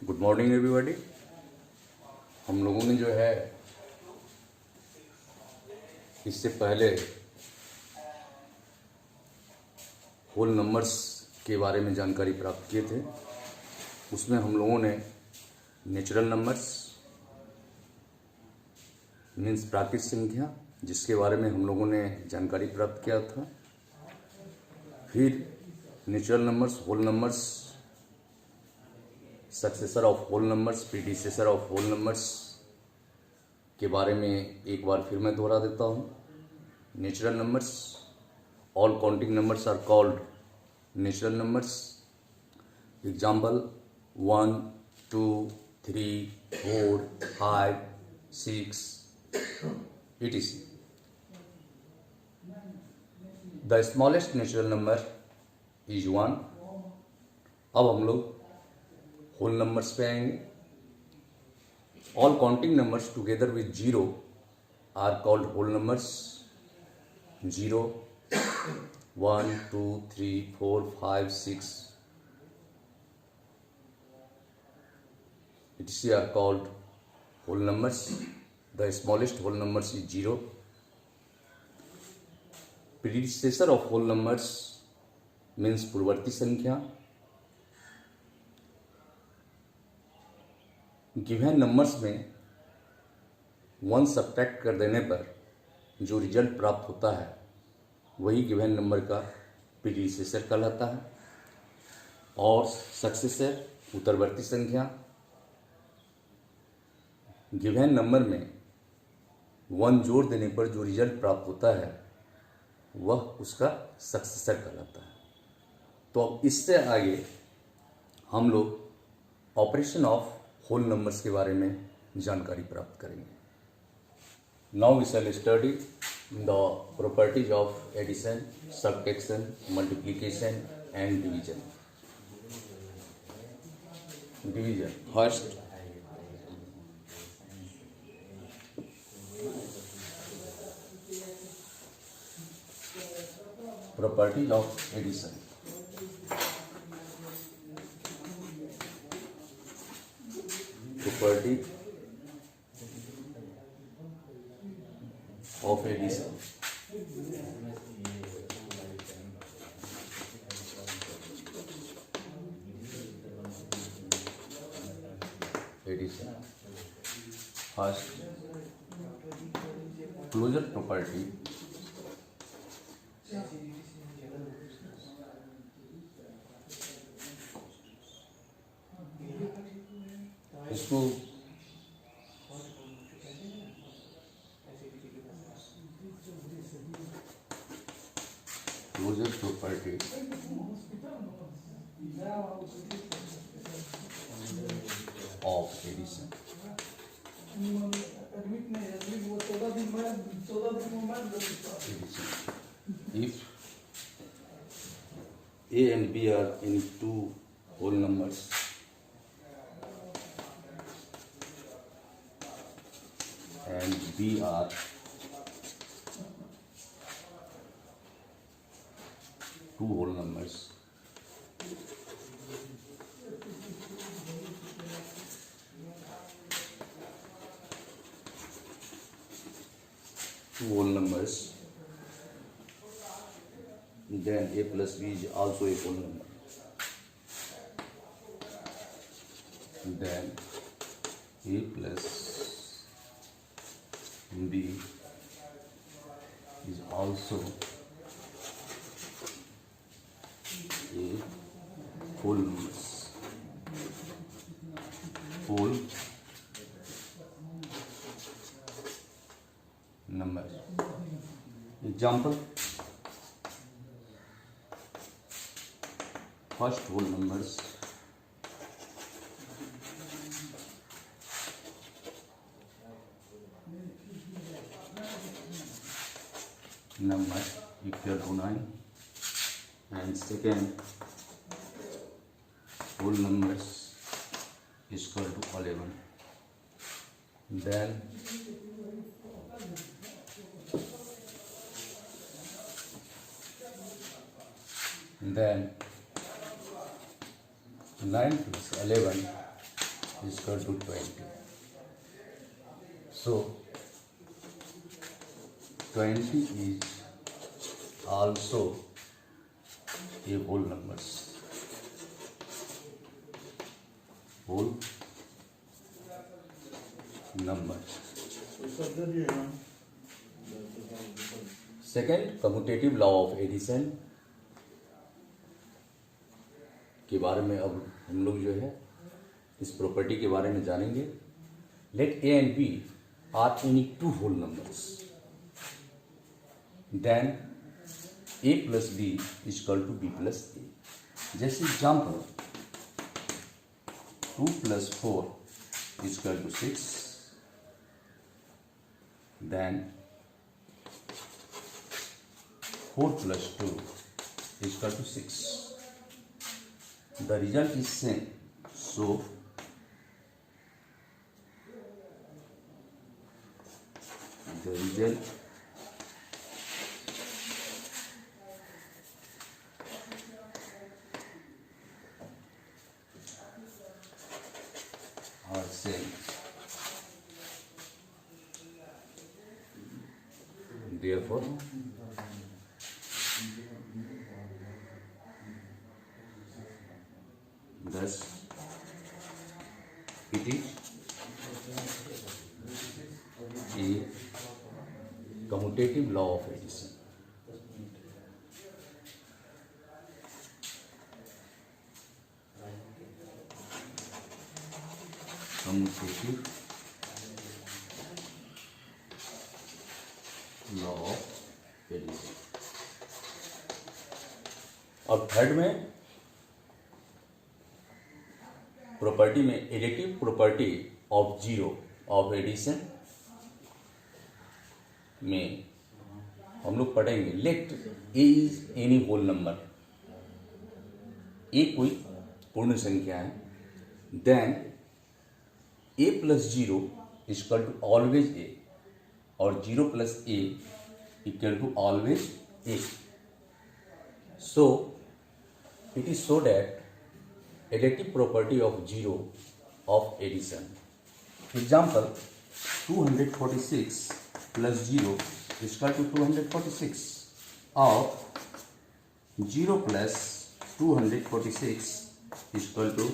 Good morning everybody. हम लोगों ने जो है इससे पहले होल नंबर्स के बारे में जानकारी प्राप्त किए थे। उसमें हम लोगों ने नेचुरल नंबर्स मीन्स प्राकृतिक संख्या जिसके बारे में हम लोगों ने जानकारी प्राप्त किया था। फिर natural numbers, whole numbers, successor of whole numbers, predecessor of whole numbers के बारे में एक बार फिर मैं दोहरा देता हूँ। Natural numbers, all counting numbers are called natural numbers. Example 1, 2, 3, 4, 5, 6 etc. The smallest natural number is 1. अब हम लोग होल नंबर्स पे आएंगे। All counting numbers together with zero are called whole numbers. 0, 1, 2, 3, 4, 5, 6 etc. are called whole numbers. The smallest whole numbers is 0. Predecessor of whole numbers means पूर्ववर्ती संख्या। Given numbers में 1 subtract कर देने पर जो रिजल्ट प्राप्त होता है वही गिवन नंबर का प्रीडिसेसर कहलाता है। और सक्सेसर उत्तरवर्ती संख्या। गिवन नंबर में 1 जोड़ देने पर जो रिजल्ट प्राप्त होता है वह उसका सक्सेसर कहलाता है। तो अब इससे आगे हम लोग ऑपरेशन ऑफ होल नंबर्स के बारे में जानकारी प्राप्त करेंगे। Now we shall study the properties of addition, subtraction, multiplication and division. First, properties of addition. Property of addition. Addition. First, closure property. इसको closure property of addition. If A and B are in two whole numbers, and B are two whole numbers, then A plus B is also a whole number. Then A plus B is also a whole numbers. Whole number. Example: first whole numbers number equal to 9, and second whole numbers is equal to 11. Then then 9 plus 11 is equal to 20. So 20 is also a whole numbers. Whole number. Second, commutative law of addition के बारे में अब हम लोग जो है इस property के बारे में जानेंगे. Let A and B are any two whole numbers, then A plus B is equal to B plus A. जैसे example 2 plus 4 is equal to 6, then 4 plus 2 is equal to 6. The result is same, so the result are same. Therefore, thus it is a commutative law of addition. Commutative law of addition. अब third में property में additive property of zero of addition में हम लोग पढ़ेंगे. Let A is any whole number. A कोई पूर्ण संख्या है. Then A plus zero is equal to always A, और zero plus A equal to always A. So it is so that additive property of zero of addition. Example 246 plus 0 is equal to 246, or 0 plus 246 is equal to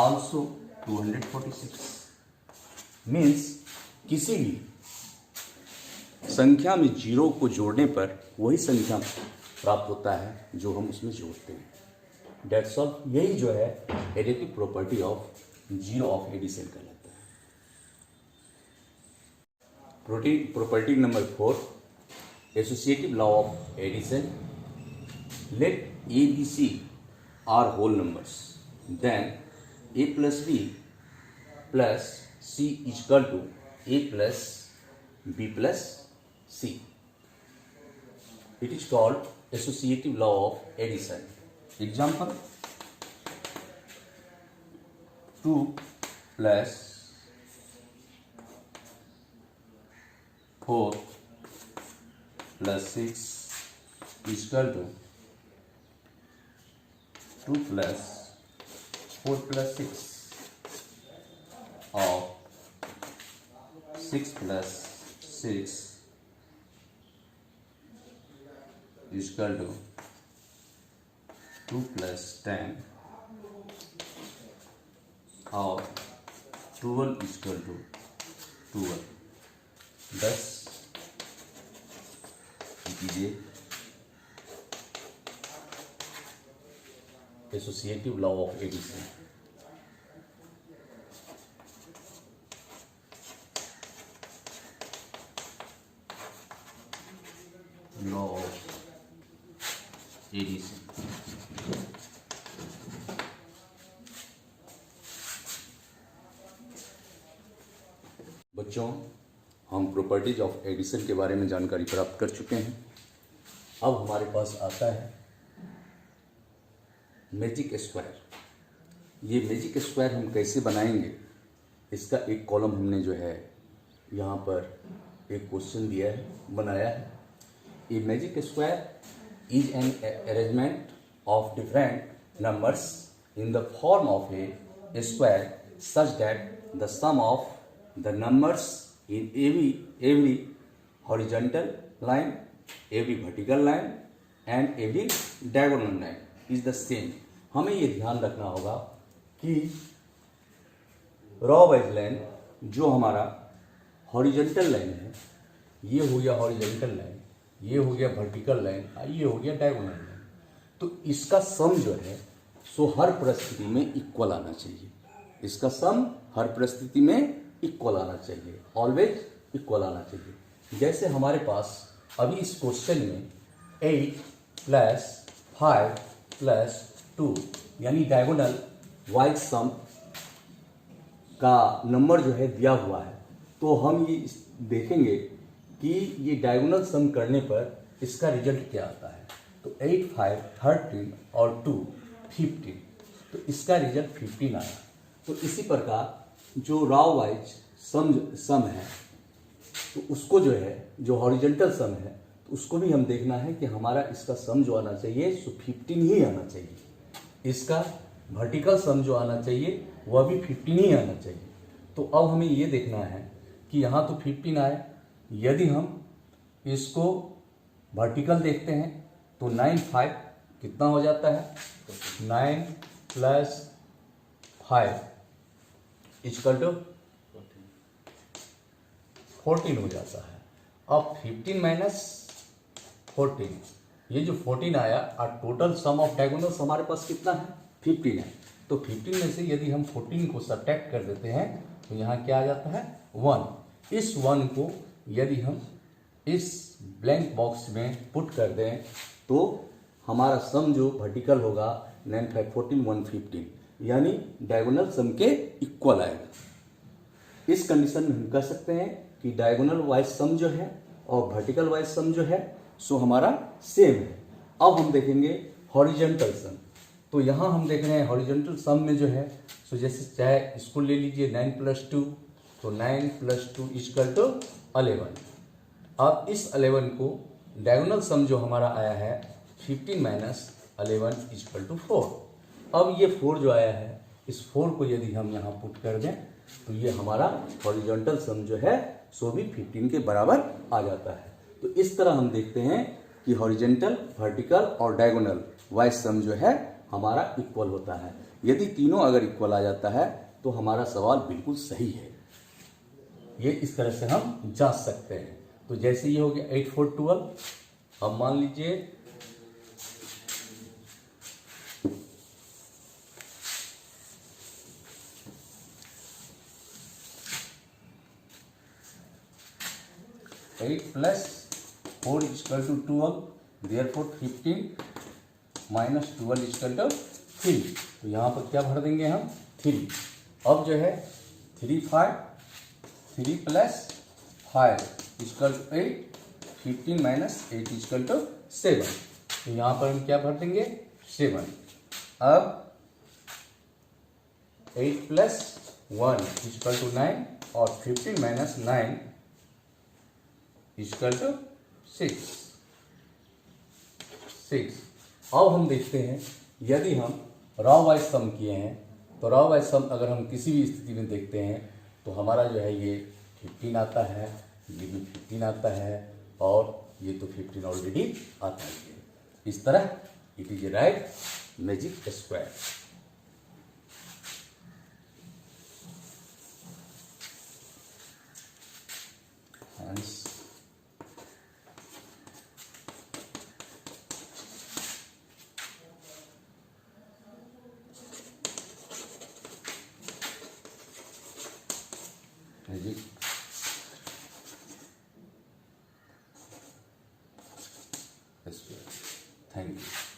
also 246. Means किसी भी संख्या में zero को जोड़ने पर वही संख्या प्राप्त होता है जो हम उसमें जोड़ते हैं. That's all. यही जो है additive property of zero of addition कहलाता है. Property number 4, associative law of addition. Let a b c are whole numbers, then A plus b plus c is equal to a plus b plus c. It is called associative law of addition. Example 2 plus 4 plus 6 is equal to 2 plus 4 plus 6, or 6 plus 6 is equal to 2 plus 10, or 12 is equal to 12. Thus, it is a associative law of addition. Law of addition. बच्चों, हम properties of addition के बारे में जानकारी प्राप्त कर चुके हैं. अब हमारे पास आता है मैजिक स्क्वायर. ये मैजिक स्क्वायर हम कैसे बनाएंगे, इसका एक कॉलम हमने जो है यहाँ पर एक क्वेश्चन दिया है, बनाया है. ये magic square is an arrangement of different numbers in the form of a square such that the sum of the numbers in every horizontal line, every vertical line and every diagonal line is the same. हमें ये ध्यान रखना होगा कि raw wise line जो हमारा horizontal line है, ये हो गया हॉरिजॉन्टल लाइन, ये हो गया वर्टिकल लाइन, ये हो गया डायगोनल लाइन, तो इसका सम जो है सो हर परिस्थिति में इक्वल आना चाहिए। इसका सम हर परिस्थिति में इक्वल आना चाहिए, ऑलवेज इक्वल आना चाहिए। जैसे हमारे पास अभी इस क्वेश्चन में 8 + 5 + 2 यानी डायगोनल वाइज सम का नंबर जो है दिया हुआ है, तो हम ये देखेंगे कि ये डायगोनल सम करने पर इसका रिजल्ट क्या आता है। तो 8, 5, 13 और 2 15, तो इसका रिजल्ट 15 आया। तो इसी प्रकार जो रॉ वाइज सम है, तो उसको जो है जो हॉरिजॉन्टल सम है, तो उसको भी हम देखना है कि हमारा इसका सम जो आना चाहिए सो 15 ही आना चाहिए। इसका वर्टिकल सम जो आना चाहिए वह भी 15 ही आना चाहिए। तो अब हमें ये देखना है कि यहाँ तो 15 आया, यदि हम इसको वर्टिकल देखते हैं तो 9, 5 कितना हो जाता है, 9 + 5 = 14 हो जाता है। अब 15 - 14, ये जो 14 आया और टोटल सम ऑफ डायगोनल्स हमारे पास कितना है, 15 है। तो 15 में से यदि हम 14 को सब्ट्रैक्ट कर देते हैं तो यहाँ क्या आ जाता है, 1। इस 1 को यदि हम इस ब्लैंक बॉक्स में पुट कर दें तो हमारा सम जो वर्टिकल होगा 9, 5, 14, 115 यानी डायगोनल सम के इक्वल आएगा। इस कंडीशन में हम कह सकते हैं कि डायगोनल वाइज सम जो है और वर्टिकल वाइज सम जो है सो हमारा सेम है। अब हम देखेंगे हॉरिजॉन्टल सम। तो यहाँ हम देख रहे हैं हॉरिजॉन्टल सम में जो है सो जैसे चाहे इसको ले लीजिए 9 + 2, तो 9 + 2 = 11। अब इस 11 को डायगोनल सम जो हमारा आया है 15 - 11 = 4। अब ये 4 जो आया है, इस 4 को यदि हम यहाँ पुट कर दें तो ये हमारा हॉरिजॉन्टल सम जो है सो भी 15 के बराबर आ जाता है। तो इस तरह हम देखते हैं कि हॉरिजॉन्टल, वर्टिकल और डायगोनल वाइज सम जो है हमारा इक्वल होता है। यदि तीनों अगर इक्वल आ जाता है तो हमारा सवाल बिल्कुल सही है। ये इस तरह से हम जांच सकते हैं। तो जैसे ये हो गया 8, 4, 12। अब मान लीजिए 8 + 4 = 12, therefore 15 - 12 = 3। तो यहाँ पर क्या भर देंगे हम, 3। अब जो है 3 + 5 = 8, 15 - 8 = 7। तो यहाँ पर हम क्या भर देंगे, 7। अब 8 + 1 = 9 और 15 - 9 = 6। अब हम देखते हैं यदि हम रॉ वाइज सम किए हैं तो रॉ वाइज सम अगर हम किसी भी स्थिति में देखते हैं तो हमारा जो है ये 15 आता है, ये भी 15 आता है और ये तो 15 ऑलरेडी आता है। इस तरह it is a right magic square. Hence magic square. Thank you.